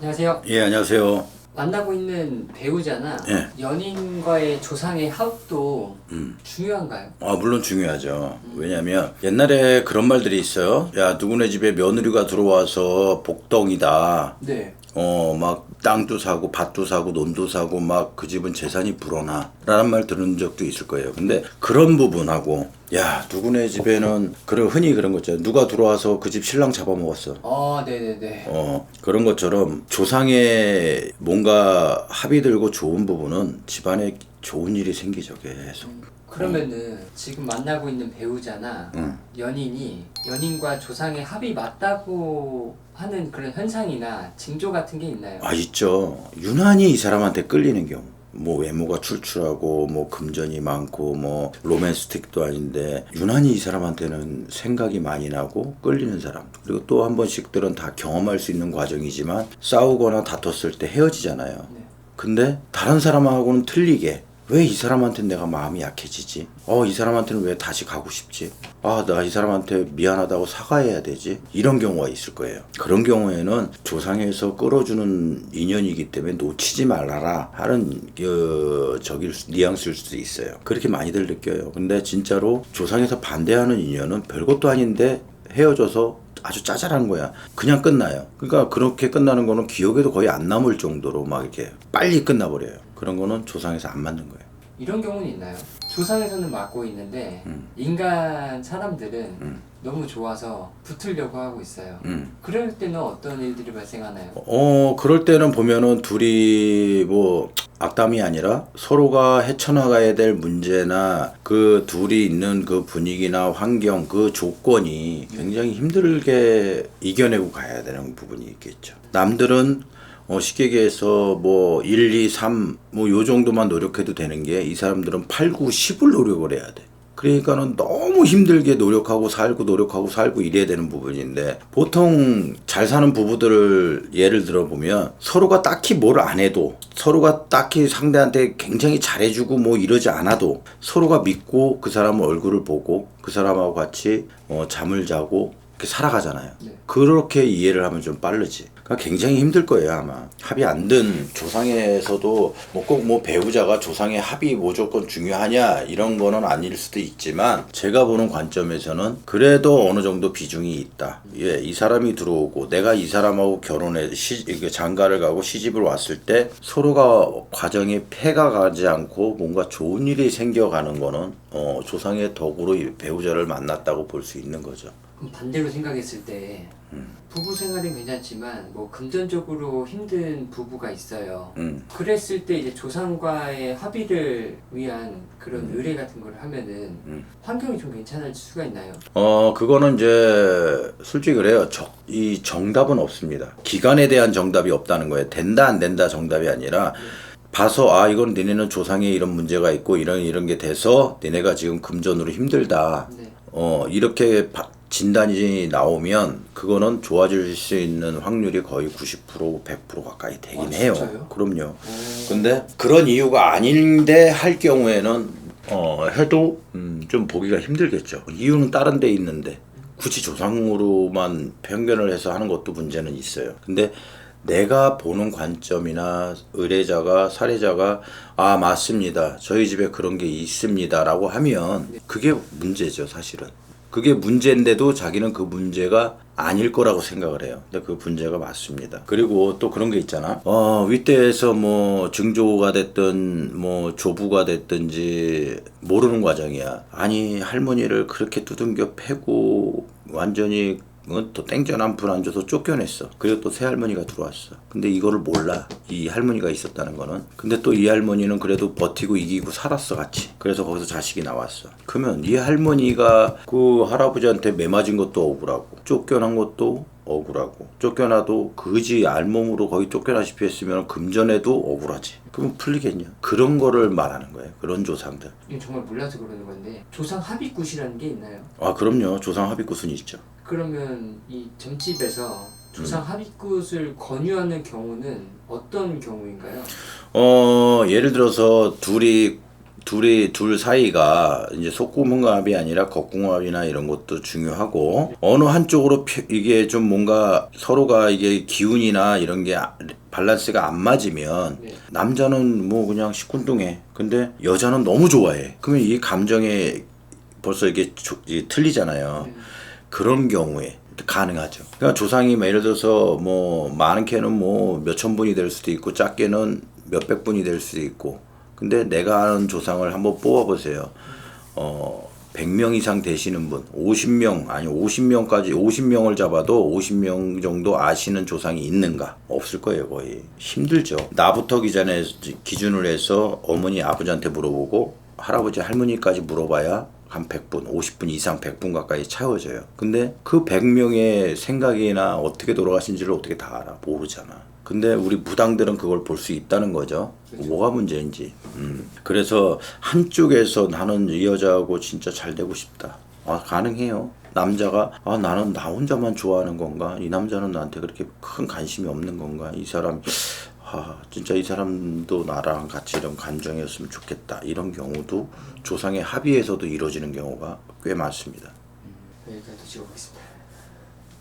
안녕하세요. 예, 안녕하세요. 만나고 있는 배우자나 예. 연인과의 조상의 합도 중요한가요? 물론 중요하죠. 왜냐면 옛날에 그런 말들이 있어요. 야, 누구네 집에 며느리가 들어와서 복덩이다. 네. 막 땅도 사고 밭도 사고 논도 사고 막 그 집은 재산이 불어나 라는 말 들은 적도 있을 거예요. 근데 그런 부분하고 야, 누구네 집에는 그런 흔히 그런 거 있잖아요. 누가 들어와서 그 집 신랑 잡아먹었어. 네네네. 그런 것처럼 조상에 뭔가 합의 들고 좋은 부분은 집안에 좋은 일이 생기죠, 계속. 그러면은 지금 만나고 있는 배우자나 연인이 연인과 조상의 합이 맞다고 하는 그런 현상이나 징조 같은 게 있나요? 있죠. 유난히 이 사람한테 끌리는 경우. 뭐 외모가 출출하고 뭐 금전이 많고 뭐 로맨스틱도 아닌데 유난히 이 사람한테는 생각이 많이 나고 끌리는 사람. 그리고 또 한 번씩들은 다 경험할 수 있는 과정이지만 싸우거나 다퉜을 때 헤어지잖아요. 네. 근데 다른 사람하고는 틀리게 왜 이 사람한테는 내가 마음이 약해지지? 이 사람한테는 왜 다시 가고 싶지? 나 이 사람한테 미안하다고 사과해야 되지? 이런 경우가 있을 거예요. 그런 경우에는 조상에서 끌어주는 인연이기 때문에 놓치지 말아라 하는 뉘앙스일 수도 있어요. 그렇게 많이들 느껴요. 근데 진짜로 조상에서 반대하는 인연은 별것도 아닌데 헤어져서 아주 짜잘한 거야. 그냥 끝나요. 그러니까 그렇게 끝나는 거는 기억에도 거의 안 남을 정도로 막 이렇게 빨리 끝나버려요. 그런 거는 조상에서 안 맞는 거예요. 이런 경우는 있나요? 조상에서는 맞고 있는데 인간 사람들은 너무 좋아서 붙으려고 하고 있어요. 그럴 때는 어떤 일들이 발생하나요? 그럴 때는 보면은 둘이 뭐 악담이 아니라 서로가 헤쳐나가야 될 문제나 그 둘이 있는 그 분위기나 환경, 그 조건이 굉장히 힘들게 이겨내고 가야 되는 부분이 있겠죠. 남들은 쉽게 얘기해서 뭐 1, 2, 3 뭐 요 정도만 노력해도 되는 게 이 사람들은 8, 9, 10을 노력을 해야 돼. 그러니까는 너무 힘들게 노력하고 살고 이래야 되는 부분인데 보통 잘 사는 부부들을 예를 들어보면 서로가 딱히 뭘 안 해도 서로가 딱히 상대한테 굉장히 잘해주고 뭐 이러지 않아도 서로가 믿고 그 사람 얼굴을 보고 그 사람하고 같이 잠을 자고 이렇게 살아가잖아요. 네. 그렇게 이해를 하면 좀 빠르지. 그러니까 굉장히 힘들 거예요, 아마. 합의 안 든 조상에서도 뭐 꼭 뭐 배우자가 조상의 합의 무조건 중요하냐 이런 거는 아닐 수도 있지만 제가 보는 관점에서는 그래도 어느 정도 비중이 있다. 예, 이 사람이 들어오고 내가 이 사람하고 결혼해 장가를 가고 시집을 왔을 때 서로가 과정에 폐가 가지 않고 뭔가 좋은 일이 생겨가는 거는 조상의 덕으로 이 배우자를 만났다고 볼 수 있는 거죠. 그럼 반대로 생각했을 때 부부 생활은 괜찮지만 뭐 금전적으로 힘든 부부가 있어요. 그랬을 때 이제 조상과의 합의를 위한 그런 의뢰 같은 걸 하면은 환경이 좀 괜찮을 수가 있나요? 그거는 이제 솔직히 그래요. 이 정답은 없습니다. 기간에 대한 정답이 없다는 거예요. 된다 안 된다 정답이 아니라 봐서 이건 니네는 조상에 이런 문제가 있고 이런 게 돼서 니네가 지금 금전으로 힘들다. 네. 이렇게 진단이 나오면 그거는 좋아질 수 있는 확률이 거의 90%, 100% 가까이 되긴 해요. 진짜요? 그럼요. 근데 그런 이유가 아닌데 할 경우에는 해도 좀 보기가 힘들겠죠. 이유는 다른 데 있는데 굳이 조상으로만 편견을 해서 하는 것도 문제는 있어요. 근데 내가 보는 관점이나 의뢰자가 사례자가 맞습니다. 저희 집에 그런 게 있습니다. 라고 하면 그게 문제죠, 사실은. 그게 문제인데도 자기는 그 문제가 아닐 거라고 생각을 해요. 근데 그 문제가 맞습니다. 그리고 또 그런 게 있잖아. 윗대에서 뭐 증조가 됐든 뭐 조부가 됐든지 모르는 과정이야. 아니 할머니를 그렇게 두둥겨 패고 완전히 또 땡전 한 푼 안 줘서 쫓겨냈어. 그리고 또 새 할머니가 들어왔어. 근데 이거를 몰라. 이 할머니가 있었다는 거는. 근데 또 이 할머니는 그래도 버티고 이기고 살았어 같이. 그래서 거기서 자식이 나왔어. 그러면 이 할머니가 그 할아버지한테 매맞은 것도 억울하고 쫓겨난 것도 억울하고 쫓겨나도 그지 알몸으로 거의 쫓겨나시피 했으면 금전에도 억울하지. 그럼 풀리겠냐? 그런 거를 말하는 거예요. 그런 조상들. 이건 정말 몰라서 그러는 건데 조상 합의굿이라는 게 있나요? 그럼요. 조상 합의굿은 있죠. 그러면 이 점집에서 조상 합의굿을 권유하는 경우는 어떤 경우인가요? 예를 들어서 둘이 둘 사이가 이제 속궁합이 아니라 겉궁합이나 이런 것도 중요하고 어느 한쪽으로 이게 좀 뭔가 서로가 이게 기운이나 이런 게 밸런스가 안 맞으면 네. 남자는 뭐 그냥 시큰둥해. 근데 여자는 너무 좋아해. 그러면 이 감정에 벌써 이게 틀리잖아요. 그런 경우에 가능하죠. 그러니까 조상이 예를 들어서 뭐 많게는 뭐 몇천 분이 될 수도 있고 작게는 몇백 분이 될 수도 있고. 근데 내가 아는 조상을 한번 뽑아보세요. 100명 이상 되시는 분, 50명, 아니 50명까지, 50명을 잡아도 50명 정도 아시는 조상이 있는가? 없을 거예요, 거의. 힘들죠. 나부터 기준을 해서 어머니, 아버지한테 물어보고 할아버지, 할머니까지 물어봐야 한 100분, 50분 이상 100분 가까이 채워져요. 근데 그 100명의 생각이나 어떻게 돌아가신지를 어떻게 다 알아? 모르잖아. 근데 우리 무당들은 그걸 볼 수 있다는 거죠. 그렇죠. 뭐가 문제인지. 그래서 한쪽에서 나는 이 여자하고 진짜 잘 되고 싶다. 가능해요. 남자가 나는 나 혼자만 좋아하는 건가? 이 남자는 나한테 그렇게 큰 관심이 없는 건가? 이 사람 진짜 이 사람도 나랑 같이 이런 감정이었으면 좋겠다. 이런 경우도 조상의 합의에서도 이루어지는 경우가 꽤 많습니다. 여기까지 찍어보겠습니다.